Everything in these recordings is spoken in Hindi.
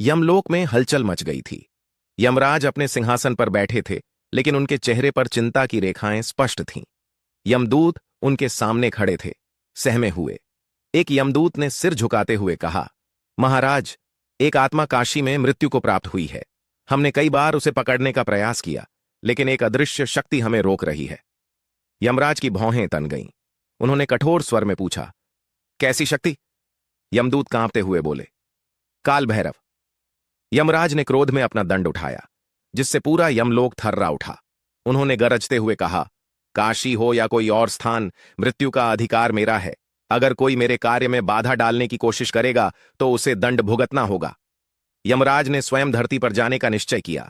यमलोक में हलचल मच गई थी। यमराज अपने सिंहासन पर बैठे थे, लेकिन उनके चेहरे पर चिंता की रेखाएं स्पष्ट थीं। यमदूत उनके सामने खड़े थे, सहमे हुए। एक यमदूत ने सिर झुकाते हुए कहा, महाराज, एक आत्मा काशी में मृत्यु को प्राप्त हुई है। हमने कई बार उसे पकड़ने का प्रयास किया, लेकिन एक अदृश्य शक्ति हमें रोक रही है। यमराज की भौहें तन गईं। उन्होंने कठोर स्वर में पूछा, कैसी शक्ति? यमदूत कांपते हुए बोले, काल भैरव। यमराज ने क्रोध में अपना दंड उठाया, जिससे पूरा यमलोक थर्रा उठा। उन्होंने गरजते हुए कहा, काशी हो या कोई और स्थान, मृत्यु का अधिकार मेरा है। अगर कोई मेरे कार्य में बाधा डालने की कोशिश करेगा तो उसे दंड भुगतना होगा। यमराज ने स्वयं धरती पर जाने का निश्चय किया।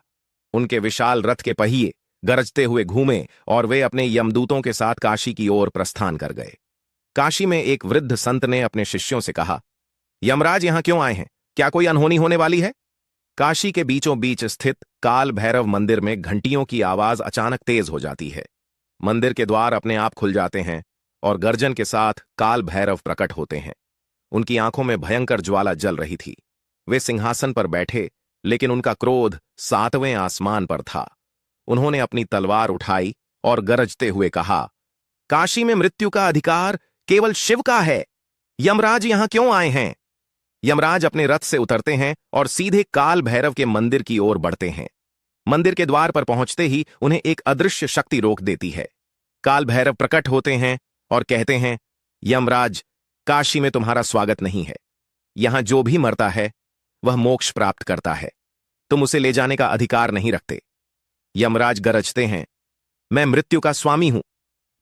उनके विशाल रथ के पहिए गरजते हुए घूमे और वे अपने यमदूतों के साथ काशी की ओर प्रस्थान कर गए। काशी में एक वृद्ध संत ने अपने शिष्यों से कहा, यमराज यहां क्यों आए हैं? क्या कोई अनहोनी होने वाली है? काशी के बीचों बीच स्थित काल भैरव मंदिर में घंटियों की आवाज अचानक तेज हो जाती है। मंदिर के द्वार अपने आप खुल जाते हैं और गर्जन के साथ काल भैरव प्रकट होते हैं। उनकी आंखों में भयंकर ज्वाला जल रही थी। वे सिंहासन पर बैठे, लेकिन उनका क्रोध 7वें आसमान पर था। उन्होंने अपनी तलवार उठाई और गरजते हुए कहा, काशी में मृत्यु का अधिकार केवल शिव का है। यमराज यहां क्यों आए हैं? यमराज अपने रथ से उतरते हैं और सीधे काल भैरव के मंदिर की ओर बढ़ते हैं। मंदिर के द्वार पर पहुंचते ही उन्हें एक अदृश्य शक्ति रोक देती है। काल भैरव प्रकट होते हैं और कहते हैं, यमराज, काशी में तुम्हारा स्वागत नहीं है। यहां जो भी मरता है वह मोक्ष प्राप्त करता है। तुम उसे ले जाने का अधिकार नहीं रखते। यमराज गरजते हैं, मैं मृत्यु का स्वामी हूं।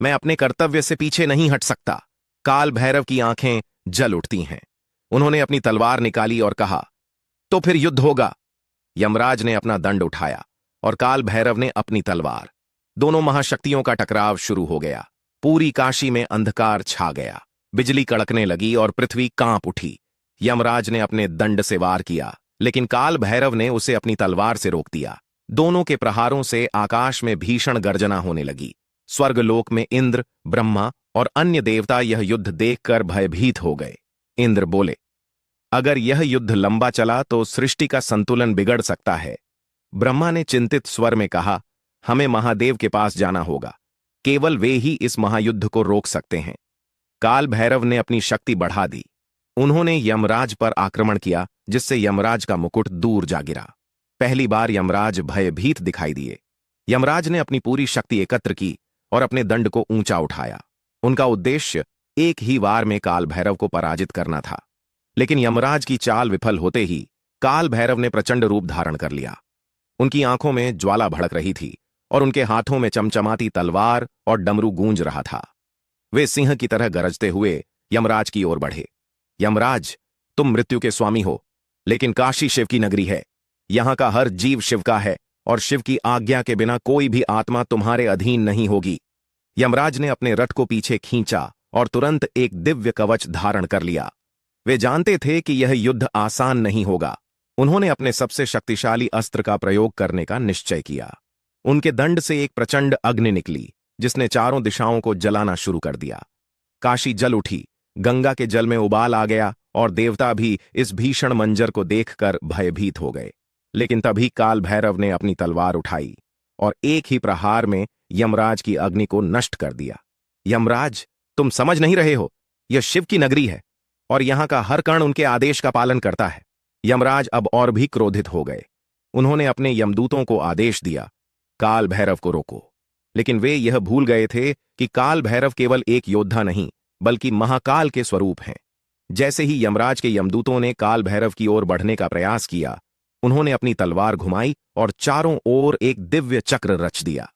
मैं अपने कर्तव्य से पीछे नहीं हट सकता। काल भैरव की आंखें जल उठती हैं। उन्होंने अपनी तलवार निकाली और कहा, तो फिर युद्ध होगा। यमराज ने अपना दंड उठाया और काल भैरव ने अपनी तलवार। दोनों महाशक्तियों का टकराव शुरू हो गया। पूरी काशी में अंधकार छा गया। बिजली कड़कने लगी और पृथ्वी कांप उठी। यमराज ने अपने दंड से वार किया, लेकिन काल भैरव ने उसे अपनी तलवार से रोक दिया। दोनों के प्रहारों से आकाश में भीषण गर्जना होने लगी। स्वर्गलोक में इंद्र, ब्रह्मा और अन्य देवता यह युद्ध देखकर भयभीत हो गए। इंद्र बोले, अगर यह युद्ध लंबा चला तो सृष्टि का संतुलन बिगड़ सकता है। ब्रह्मा ने चिंतित स्वर में कहा, हमें महादेव के पास जाना होगा। केवल वे ही इस महायुद्ध को रोक सकते हैं। काल भैरव ने अपनी शक्ति बढ़ा दी। उन्होंने यमराज पर आक्रमण किया, जिससे यमराज का मुकुट दूर जा गिरा। पहली बार यमराज भयभीत दिखाई दिए। यमराज ने अपनी पूरी शक्ति एकत्र की और अपने दंड को ऊंचा उठाया। उनका उद्देश्य एक ही वार में काल भैरव को पराजित करना था। लेकिन यमराज की चाल विफल होते ही काल भैरव ने प्रचंड रूप धारण कर लिया। उनकी आंखों में ज्वाला भड़क रही थी और उनके हाथों में चमचमाती तलवार और डमरू गूंज रहा था। वे सिंह की तरह गरजते हुए यमराज की ओर बढ़े। यमराज, तुम मृत्यु के स्वामी हो, लेकिन काशी शिव की नगरी है। यहां का हर जीव शिव का है और शिव की आज्ञा के बिना कोई भी आत्मा तुम्हारे अधीन नहीं होगी। यमराज ने अपने रथ को पीछे खींचा और तुरंत एक दिव्य कवच धारण कर लिया। वे जानते थे कि यह युद्ध आसान नहीं होगा। उन्होंने अपने सबसे शक्तिशाली अस्त्र का प्रयोग करने का निश्चय किया। उनके दंड से एक प्रचंड अग्नि निकली, जिसने चारों दिशाओं को जलाना शुरू कर दिया। काशी जल उठी, गंगा के जल में उबाल आ गया और देवता भी इस भीषण मंजर को देखकर भयभीत हो गए। लेकिन तभी काल भैरव ने अपनी तलवार उठाई और एक ही प्रहार में यमराज की अग्नि को नष्ट कर दिया। यमराज, तुम समझ नहीं रहे हो, यह शिव की नगरी है और यहां का हर कण उनके आदेश का पालन करता है। यमराज अब और भी क्रोधित हो गए। उन्होंने अपने यमदूतों को आदेश दिया, काल भैरव को रोको। लेकिन वे यह भूल गए थे कि काल भैरव केवल एक योद्धा नहीं, बल्कि महाकाल के स्वरूप हैं। जैसे ही यमराज के यमदूतों ने काल भैरव की ओर बढ़ने का प्रयास किया, उन्होंने अपनी तलवार घुमाई और चारों ओर एक दिव्य चक्र रच दिया।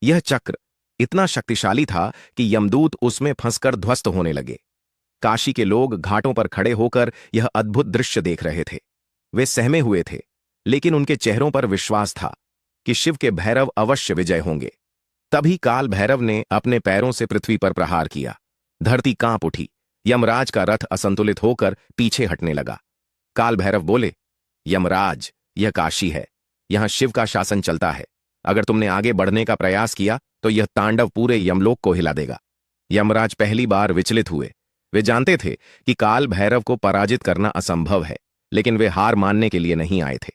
यह चक्र इतना शक्तिशाली था कि यमदूत उसमें फंसकर ध्वस्त होने लगे। काशी के लोग घाटों पर खड़े होकर यह अद्भुत दृश्य देख रहे थे। वे सहमे हुए थे, लेकिन उनके चेहरों पर विश्वास था कि शिव के भैरव अवश्य विजय होंगे। तभी काल भैरव ने अपने पैरों से पृथ्वी पर प्रहार किया। धरती कांप उठी। यमराज का रथ असंतुलित होकर पीछे हटने लगा। काल भैरव बोले, यमराज, यह काशी है। यहां शिव का शासन चलता है। अगर तुमने आगे बढ़ने का प्रयास किया तो यह तांडव पूरे यमलोक को हिला देगा। यमराज पहली बार विचलित हुए। वे जानते थे कि काल भैरव को पराजित करना असंभव है, लेकिन वे हार मानने के लिए नहीं आए थे।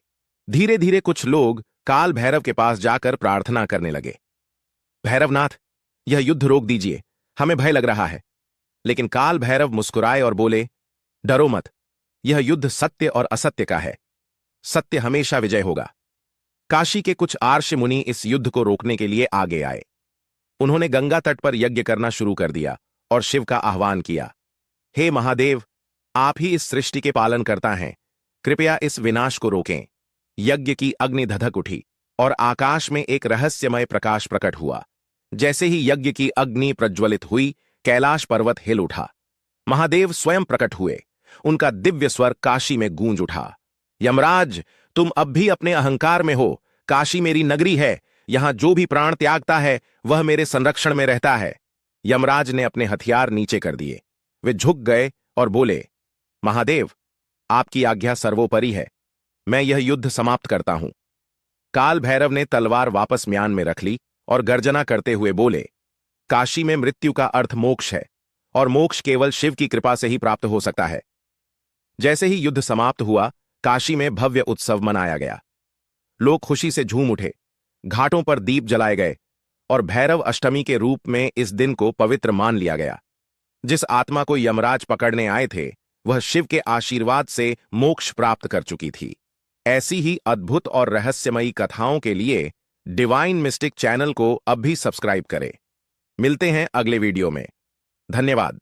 धीरे धीरे कुछ लोग काल भैरव के पास जाकर प्रार्थना करने लगे। भैरवनाथ, यह युद्ध रोक दीजिए, हमें भय लग रहा है। लेकिन काल भैरव मुस्कुराए और बोले, डरो मत, यह युद्ध सत्य और असत्य का है। सत्य हमेशा विजय होगा। काशी के कुछ आर्ष मुनि इस युद्ध को रोकने के लिए आगे आए। उन्होंने गंगा तट पर यज्ञ करना शुरू कर दिया और शिव का आह्वान किया, हे महादेव, आप ही इस सृष्टि के पालन करता हैं, कृपया इस विनाश को रोकें। यज्ञ की अग्नि धधक उठी और आकाश में एक रहस्यमय प्रकाश प्रकट हुआ। जैसे ही यज्ञ की अग्नि प्रज्वलित हुई, कैलाश पर्वत हिल उठा। महादेव स्वयं प्रकट हुए। उनका दिव्य स्वर काशी में गूंज उठा, यमराज, तुम अब भी अपने अहंकार में हो। काशी मेरी नगरी है, यहां जो भी प्राण त्यागता है वह मेरे संरक्षण में रहता है। यमराज ने अपने हथियार नीचे कर दिए। वे झुक गए और बोले, महादेव, आपकी आज्ञा सर्वोपरि है, मैं यह युद्ध समाप्त करता हूं। काल भैरव ने तलवार वापस म्यान में रख ली और गर्जना करते हुए बोले, काशी में मृत्यु का अर्थ मोक्ष है और मोक्ष केवल शिव की कृपा से ही प्राप्त हो सकता है। जैसे ही युद्ध समाप्त हुआ, काशी में भव्य उत्सव मनाया गया। लोग खुशी से झूम उठे, घाटों पर दीप जलाए गए और भैरव अष्टमी के रूप में इस दिन को पवित्र मान लिया गया। जिस आत्मा को यमराज पकड़ने आए थे, वह शिव के आशीर्वाद से मोक्ष प्राप्त कर चुकी थी। ऐसी ही अद्भुत और रहस्यमयी कथाओं के लिए डिवाइन मिस्टिक चैनल को अब भी सब्सक्राइब करें। मिलते हैं अगले वीडियो में। धन्यवाद।